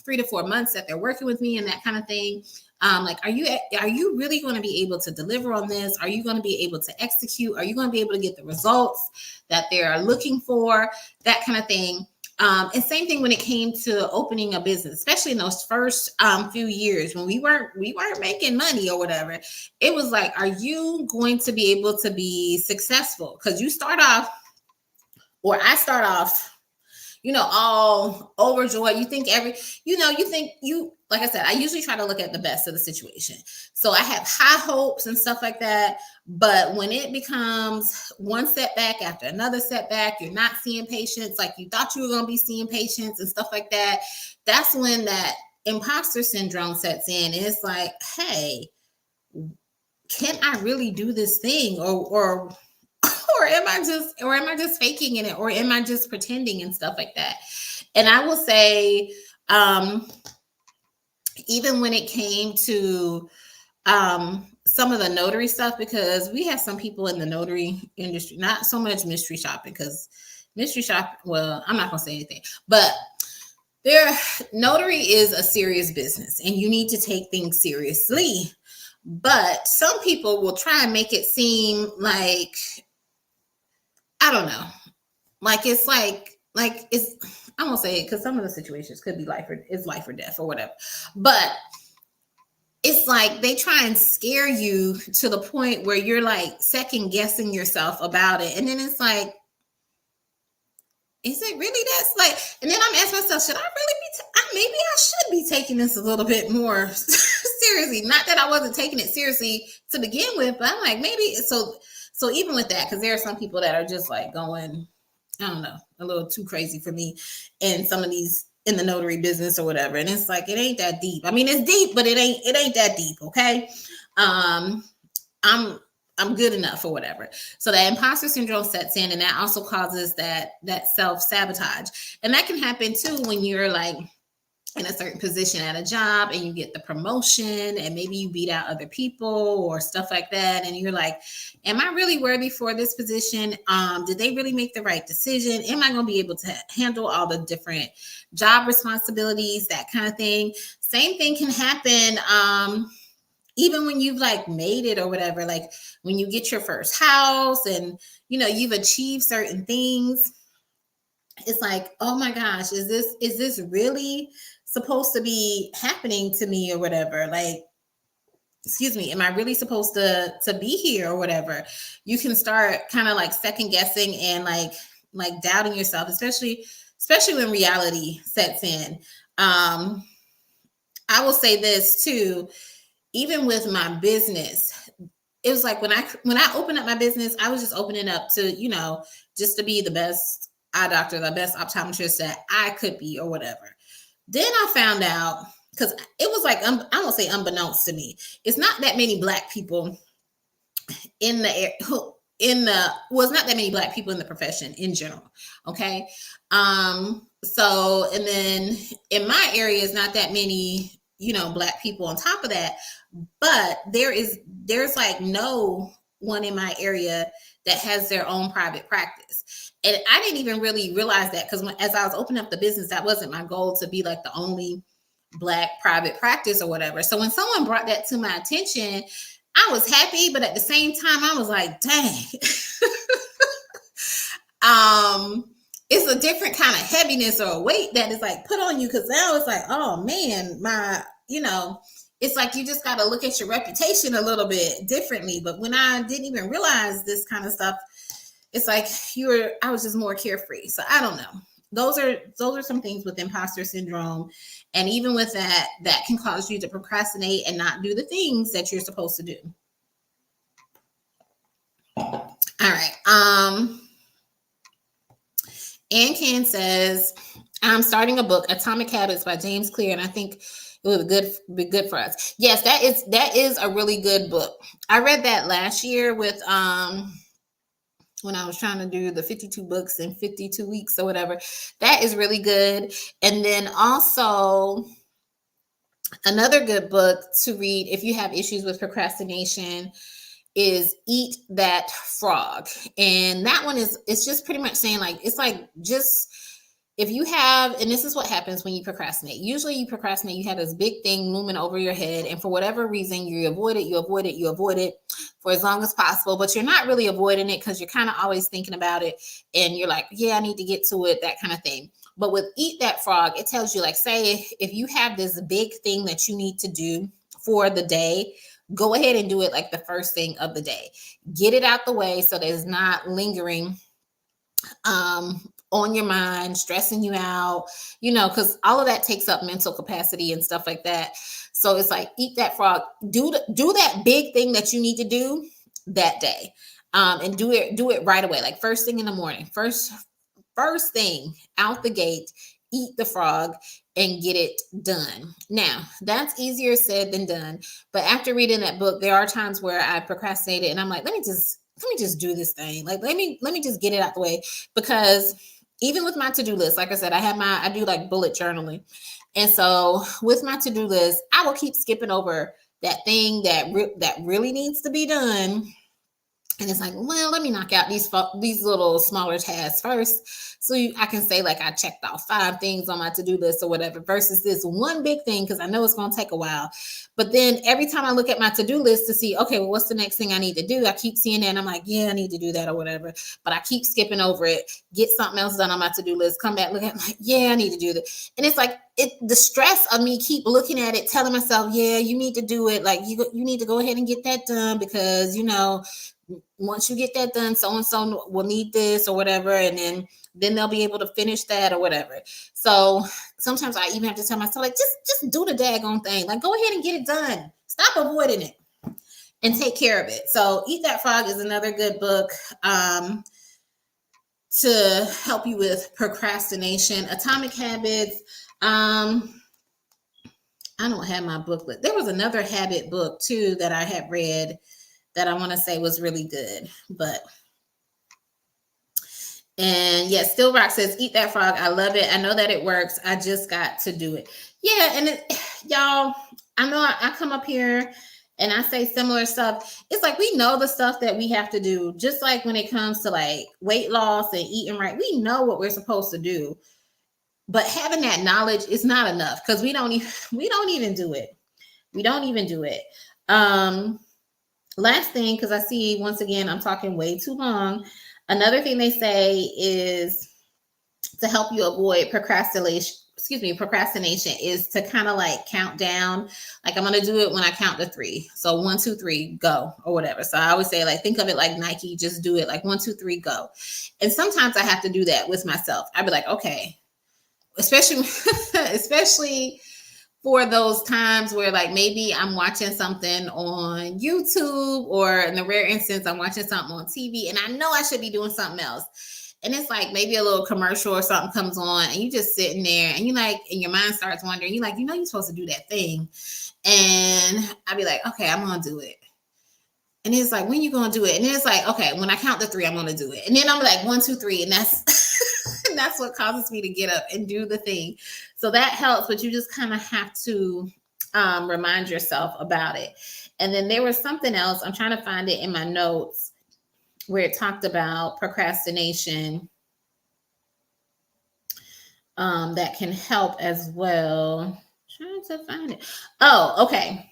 3 to 4 months that they're working with me and that kind of thing. Like, are you really going to be able to deliver on this? Are you going to be able to execute? Are you going to be able to get the results that they're looking for? That kind of thing. And same thing when it came to opening a business, especially in those first few years when we weren't making money or whatever. It was like, are you going to be able to be successful? Because you start off, or I start off, all overjoyed. Like I said, I usually try to look at the best of the situation. So I have high hopes and stuff like that. But when it becomes one setback after another setback, you're not seeing patients like you thought you were going to be seeing patients and stuff like that. That's when that imposter syndrome sets in. And it's like, hey, can I really do this thing? Or am I just faking in it? Or am I just pretending and stuff like that? And I will say, even when it came to some of the notary stuff, because we have some people in the notary industry, not so much mystery shopping, because mystery shop, well, I'm not going to say anything, but notary is a serious business and you need to take things seriously. But some people will try and make it seem like, I don't know, like it's I won't say it because some of the situations could be life or death or whatever. But it's like they try and scare you to the point where you're like second guessing yourself about it. And then it's like, is it really and then I'm asking myself, should I really maybe I should be taking this a little bit more seriously. Not that I wasn't taking it seriously to begin with, but I'm like, maybe. So even with that, because there are some people that are just like going, I don't know, a little too crazy for me and some of these in the notary business or whatever. And it's like, it ain't that deep. I mean, it's deep, but it ain't that deep. Okay. I'm good enough or whatever. So that imposter syndrome sets in, and that also causes that self-sabotage. And that can happen too when you're like in a certain position at a job and you get the promotion and maybe you beat out other people or stuff like that. And you're like, am I really worthy for this position? Did they really make the right decision? Am I going to be able to handle all the different job responsibilities, that kind of thing? Same thing can happen even when you've like made it or whatever, like when you get your first house and, you've achieved certain things. It's like, oh my gosh, is this really supposed to be happening to me or whatever? Like, excuse me, am I really supposed to be here or whatever? You can start kind of like second guessing and like doubting yourself, especially when reality sets in. I will say this too, even with my business, it was like when I opened up my business, I was just opening up to, just to be the best eye doctor, the best optometrist that I could be or whatever. Then I found out, because it was like, I won't say unbeknownst to me, it's not that many Black people it's not that many Black people in the profession in general. Okay. So, and then in my area, it's not that many, Black people on top of that, but there's like no one in my area that has their own private practice. And I didn't even really realize that, because as I was opening up the business, that wasn't my goal to be like the only Black private practice or whatever. So when someone brought that to my attention, I was happy, but at the same time, I was like, dang. it's a different kind of heaviness or a weight that is like put on you, because now it's like, oh man, it's like you just got to look at your reputation a little bit differently. But when I didn't even realize this kind of stuff, it's like I was just more carefree. So I don't know. Those are some things with imposter syndrome. And even with that can cause you to procrastinate and not do the things that you're supposed to do. All right. Ann Ken says, I'm starting a book, Atomic Habits by James Clear, and I think it would be good for us. Yes, that is a really good book. I read that last year with when I was trying to do the 52 books in 52 weeks or whatever. That is really good. And then also another good book to read if you have issues with procrastination is Eat That Frog. And that one it's just pretty much saying like, it's like, just if you have, and this is what happens when you procrastinate. Usually you procrastinate, you have this big thing looming over your head, and for whatever reason, you avoid it for as long as possible, but you're not really avoiding it because you're kind of always thinking about it, and you're like, yeah, I need to get to it, that kind of thing. But with Eat That Frog, it tells you, like, say, if you have this big thing that you need to do for the day, go ahead and do it like the first thing of the day. Get it out the way so that it's not lingering on your mind, stressing you out, because all of that takes up mental capacity and stuff like that. So it's like, Eat that frog. Do that big thing that you need to do that day, and do it right away, like first thing in the morning. First thing out the gate, eat the frog and get it done. Now, that's easier said than done. But after reading that book, there are times where I procrastinated and I'm like, let me just do this thing. Like, let me just get it out the way. Because even with my to-do list, like I said, I do like bullet journaling. And so with my to-do list, I will keep skipping over that thing that really needs to be done. And it's like, well, let me knock out these little smaller tasks first, so I can say like I checked off 5 things on my to-do list or whatever, versus this one big thing, because I know it's going to take a while. But then every time I look at my to-do list to see, okay, well, what's the next thing I need to do? I keep seeing that and I'm like, yeah, I need to do that or whatever. But I keep skipping over it, get something else done on my to-do list, come back, look at it, like, yeah, I need to do that. And it's like the stress of me keep looking at it, telling myself, yeah, you need to do it. Like you need to go ahead and get that done, because, once you get that done, so-and-so will need this or whatever. And then they'll be able to finish that or whatever. So sometimes I even have to tell myself, like, just do the daggone thing. Like, go ahead and get it done. Stop avoiding it and take care of it. So Eat That Frog is another good book to help you with procrastination. Atomic Habits. I don't have my booklet. There was another habit book too that I had read that I want to say was really good. And yes, Still Rock says, Eat That Frog. I love it. I know that it works. I just got to do it. Yeah. And y'all, I know I come up here and I say similar stuff. It's like, we know the stuff that we have to do, just like when it comes to like weight loss and eating right. We know what we're supposed to do, but having that knowledge is not enough, because we don't even do it. We don't even do it. Last thing, because I see, once again, I'm talking way too long. Another thing they say is to help you avoid procrastination is to kind of like count down. Like, I'm going to do it when I count to 3. So 1, 2, 3, go, or whatever. So I always say, like, think of it like Nike, just do it like 1, 2, 3, go. And sometimes I have to do that with myself. I'd be like, okay, especially for those times where, like, maybe I'm watching something on YouTube, or in the rare instance, I'm watching something on TV and I know I should be doing something else. And it's like maybe a little commercial or something comes on and you just sitting there and you like, and your mind starts wandering. You're like, you're supposed to do that thing. And I'd be like, okay, I'm going to do it. And it's like, when you going to do it? And it's like, okay, when I count to 3, I'm going to do it. And then I'm like, 1, 2, 3. And that's what causes me to get up and do the thing. So that helps, but you just kind of have to remind yourself about it. And then there was something else. I'm trying to find it in my notes where it talked about procrastination that can help as well. I'm trying to find it. Oh, okay.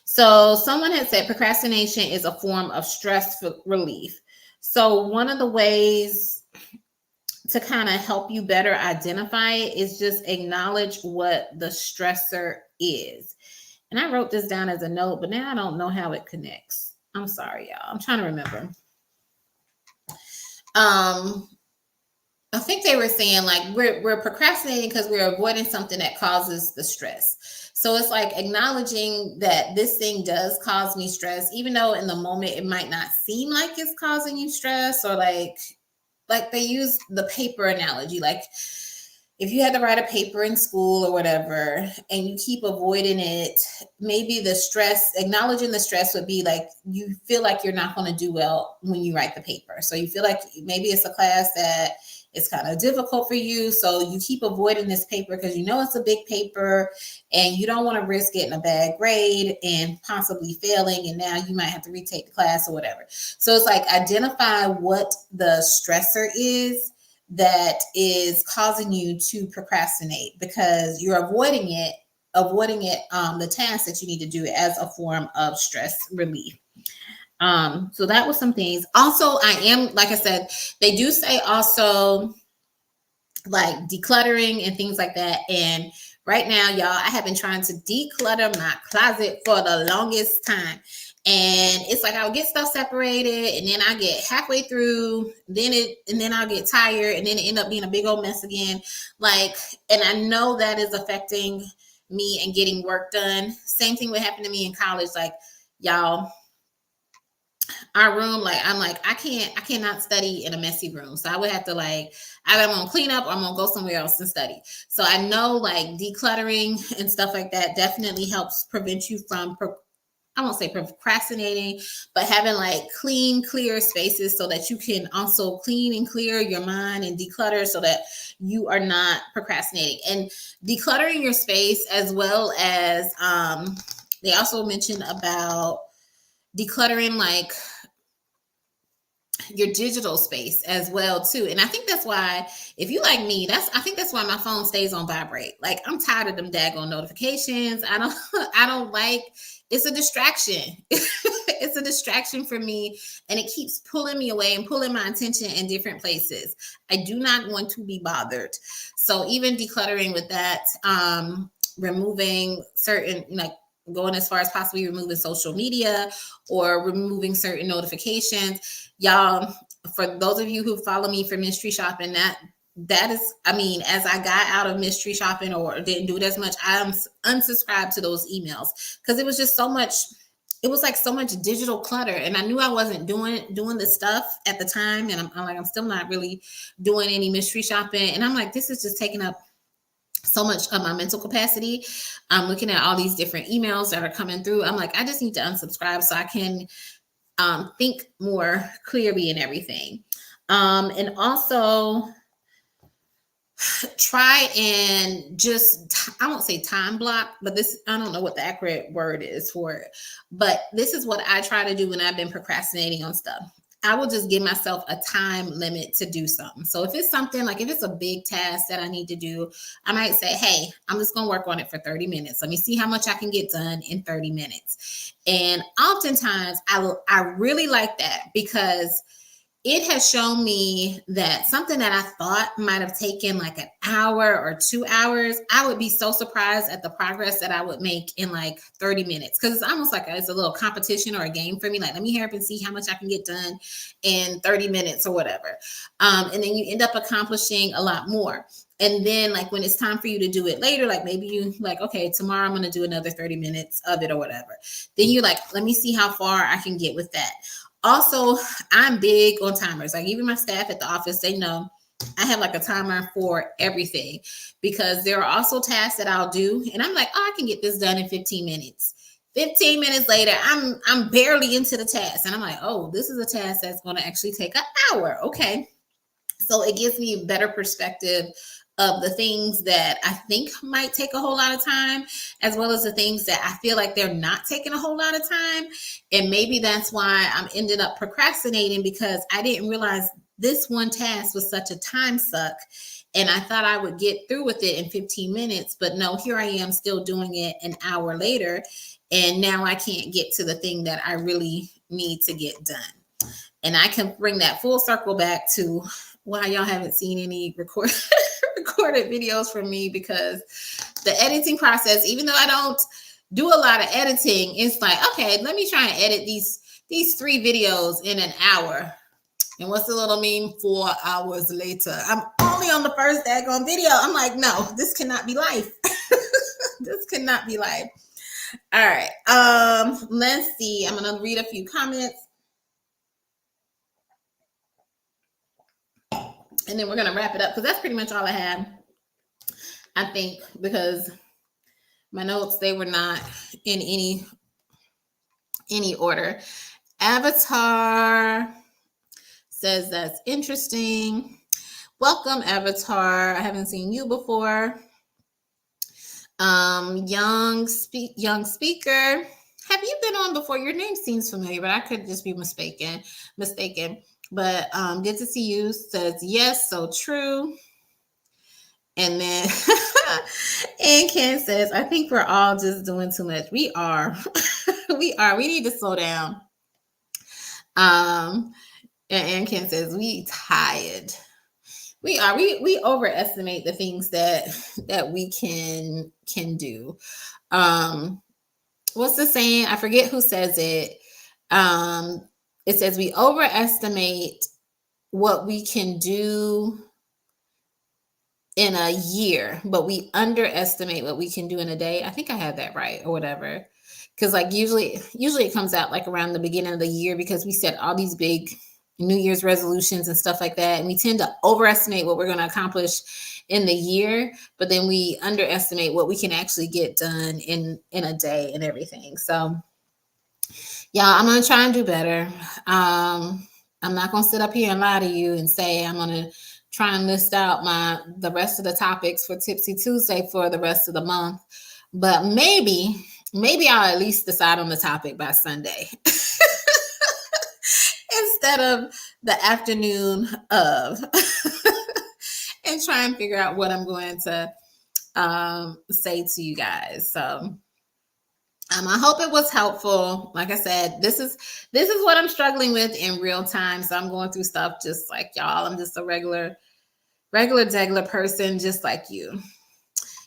So someone had said procrastination is a form of stress relief. So one of the ways to kind of help you better identify it is just acknowledge what the stressor is. And I wrote this down as a note, but now I don't know how it connects. I'm sorry, y'all. I'm trying to remember. I think they were saying like we're procrastinating because we're avoiding something that causes the stress. So it's like acknowledging that this thing does cause me stress, even though in the moment it might not seem like it's causing you stress, or like they use the paper analogy. Like if you had to write a paper in school or whatever, and you keep avoiding it, maybe the stress, acknowledging the stress would be like, you feel like you're not going to do well when you write the paper. So you feel like maybe it's a class that it's kind of difficult for you. So you keep avoiding this paper because you know it's a big paper and you don't want to risk getting a bad grade and possibly failing. And now you might have to retake the class or whatever. So it's like identify what the stressor is that is causing you to procrastinate, because you're avoiding the task that you need to do as a form of stress relief. So that was some things. Also, like I said, they do say also like decluttering and things like that. And right now, y'all, I have been trying to declutter my closet for the longest time. And it's like I'll get stuff separated, and then I get halfway through, and then I'll get tired, and then it end up being a big old mess again. Like, and I know that is affecting me and getting work done. Same thing would happen to me in college. Like, y'all, our room, like I cannot study in a messy room. So I would have to like, either I'm gonna clean up or I'm gonna go somewhere else and study. So I know like decluttering and stuff like that definitely helps prevent you from I won't say procrastinating, but having like clean, clear spaces so that you can also clean and clear your mind and declutter so that you are not procrastinating. And decluttering your space, as well as they also mentioned about decluttering like your digital space as well too. And I think that's why, if you like me, I think that's why my phone stays on vibrate. Like, I'm tired of them daggone notifications. I don't like, it's a distraction. It's a distraction for me, and it keeps pulling me away and pulling my attention in different places. I do not want to be bothered. So even decluttering with that, removing certain, like going as far as possibly removing social media or removing certain notifications. Y'all, for those of you who follow me for mystery shopping, that is, I mean, as I got out of mystery shopping or didn't do it as much, I unsubscribed to those emails because it was just so much. It was like so much digital clutter, and I knew I wasn't doing the stuff at the time, and I'm still not really doing any mystery shopping, and I'm like, this is just taking up so much of my mental capacity. I'm looking at all these different emails that are coming through. I'm like, I just need to unsubscribe so I can think more clearly and everything. And also try and just, I won't say time block, but I don't know what the accurate word is for it, but this is what I try to do when I've been procrastinating on stuff. I will just give myself a time limit to do something. So if it's something like, if it's a big task that I need to do, I might say, hey, I'm just going to work on it for 30 minutes. Let me see how much I can get done in 30 minutes. And oftentimes I really like that, because it has shown me that something that I thought might have taken like an hour or 2 hours, I would be so surprised at the progress that I would make in like 30 minutes. Because it's almost like it's a little competition or a game for me. Like, let me hurry up and see how much I can get done in 30 minutes or whatever. And then you end up accomplishing a lot more. And then like when it's time for you to do it later, like maybe you like, okay, tomorrow I'm going to do another 30 minutes of it or whatever. Then you're like, let me see how far I can get with that. Also, I'm big on timers. Like, even my staff at the office, they know I have like a timer for everything, because there are also tasks that I'll do and I'm like, oh, I can get this done in 15 minutes. 15 minutes later, I'm barely into the task, and I'm like, oh, this is a task that's going to actually take an hour. Okay. So it gives me a better perspective of the things that I think might take a whole lot of time, as well as the things that I feel like they're not taking a whole lot of time. And maybe that's why I'm ended up procrastinating, because I didn't realize this one task was such a time suck. And I thought I would get through with it in 15 minutes, but no, here I am still doing it an hour later. And now I can't get to the thing that I really need to get done. And I can bring that full circle back to why y'all haven't seen any recorded videos from me, because the editing process, even though I don't do a lot of editing, it's like, okay, let me try and edit these 3 videos in an hour. And what's the little meme? 4 hours later, I'm only on the first daggone video. I'm like, no, this cannot be life. This cannot be life. All right. Let's see. I'm gonna read a few comments, and then we're gonna wrap it up, because that's pretty much all I have, I think, because my notes, they were not in any order. Avatar says that's interesting. Welcome, Avatar. I haven't seen you before. Young speaker. Have you been on before? Your name seems familiar, but I could just be mistaken. But good to see you. Says yes, so true. And then and Ken says, I think we're all just doing too much. We are. We need to slow down. And Ken says, we tired. We are. We overestimate the things that we can do. What's the saying? I forget who says it. It says we overestimate what we can do in a year, but we underestimate what we can do in a day. I think I had that right, or whatever. Because like usually it comes out like around the beginning of the year, because we set all these big New Year's resolutions and stuff like that, and we tend to overestimate what we're going to accomplish in the year, but then we underestimate what we can actually get done in a day and everything. So yeah, I'm going to try and do better. I'm not going to sit up here and lie to you and say I'm going to try and list out the rest of the topics for Tipsy Tuesday for the rest of the month, but maybe I'll at least decide on the topic by Sunday instead of the afternoon of, and try and figure out what I'm going to say to you guys. So I hope it was helpful. Like I said, this is what I'm struggling with in real time. So I'm going through stuff just like y'all. I'm just a regular degular person, just like you.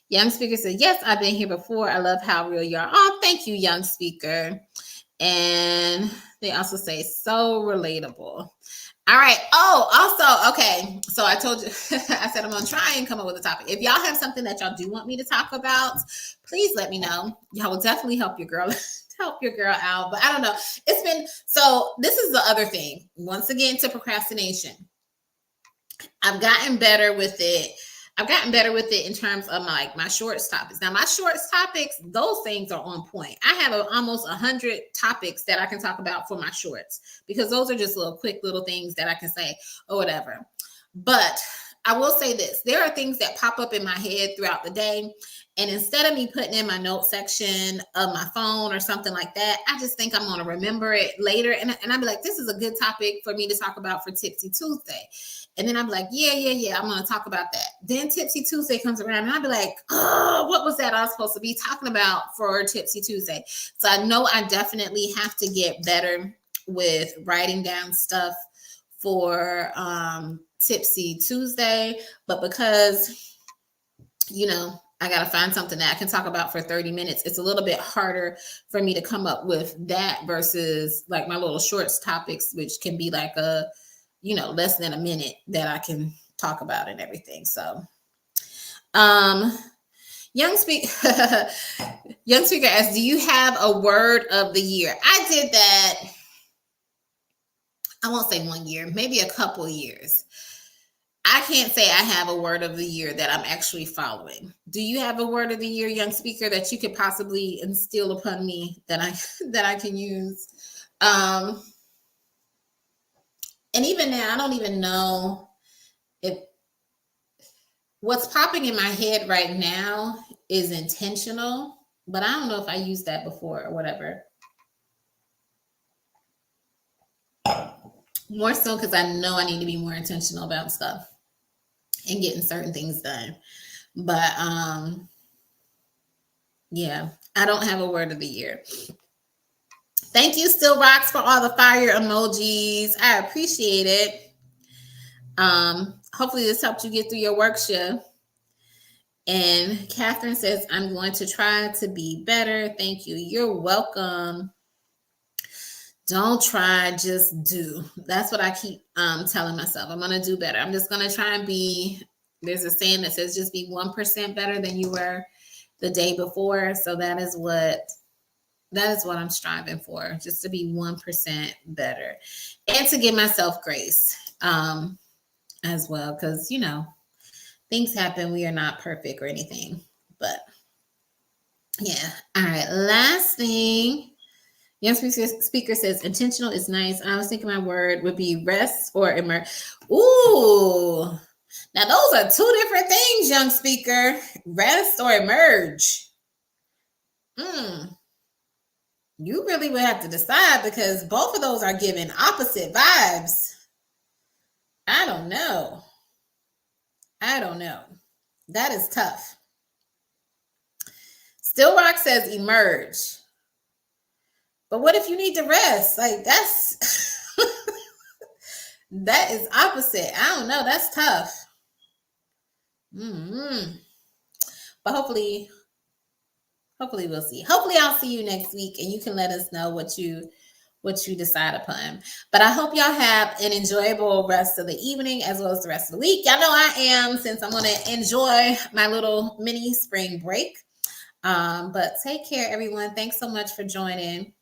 Young speaker said, yes, I've been here before. I love how real you are. Oh, thank you, young speaker. And they also say, so relatable. All right. Oh, also, okay. So I told you, I said I'm going to try and come up with a topic. If y'all have something that y'all do want me to talk about, please let me know. Y'all will definitely help your girl out. But I don't know. So this is the other thing. Once again, to procrastination. I've gotten better with it. In terms of my shorts topics. Now, my shorts topics, those things are on point. I have almost 100 topics that I can talk about for my shorts, because those are just quick little things that I can say or whatever. But I will say this. There are things that pop up in my head throughout the day. And instead of me putting in my note section of my phone or something like that, I just think I'm going to remember it later. And I'll be like, this is a good topic for me to talk about for Tipsy Tuesday. And then I'm like, yeah, I'm going to talk about that. Then Tipsy Tuesday comes around and I'll be like, oh, what was that I was supposed to be talking about for Tipsy Tuesday? So I know I definitely have to get better with writing down stuff for Tipsy Tuesday. But because, I got to find something that I can talk about for 30 minutes. It's a little bit harder for me to come up with that versus like my little shorts topics, which can be like less than a minute that I can talk about and everything. So, young speaker asks, do you have a word of the year? I did that. I won't say 1 year, maybe a couple years. I can't say I have a word of the year that I'm actually following. Do you have a word of the year, young speaker, that you could possibly instill upon me that I can use? And even now, I don't even know if what's popping in my head right now is intentional, but I don't know if I used that before or whatever. More so because I know I need to be more intentional about stuff and getting certain things done. But yeah, I don't have a word of the year. Thank you, Still Rocks, for all the fire emojis. I appreciate it. Hopefully this helped you get through your work shift. And Catherine says, I'm going to try to be better. Thank you. You're welcome. Don't try, just do. That's what I keep telling myself. I'm going to do better. I'm just going to try and be, there's a saying that says just be 1% better than you were the day before. So that is what I'm striving for, just to be 1% better and to give myself grace as well. Because, things happen. We are not perfect or anything, but yeah. All right. Last thing. Young speaker says intentional is nice. I was thinking my word would be rest or emerge. Ooh. Now those are two different things, young speaker. Rest or emerge. You really would have to decide because both of those are giving opposite vibes. I don't know. That is tough. Still Rock says emerge. But what if you need to rest? Like that's that is opposite. I don't know. That's tough. But hopefully we'll see. Hopefully I'll see you next week and you can let us know what you decide upon. But I hope y'all have an enjoyable rest of the evening as well as the rest of the week. Y'all know I am, since I'm going to enjoy my little mini spring break. But take care, everyone. Thanks so much for joining.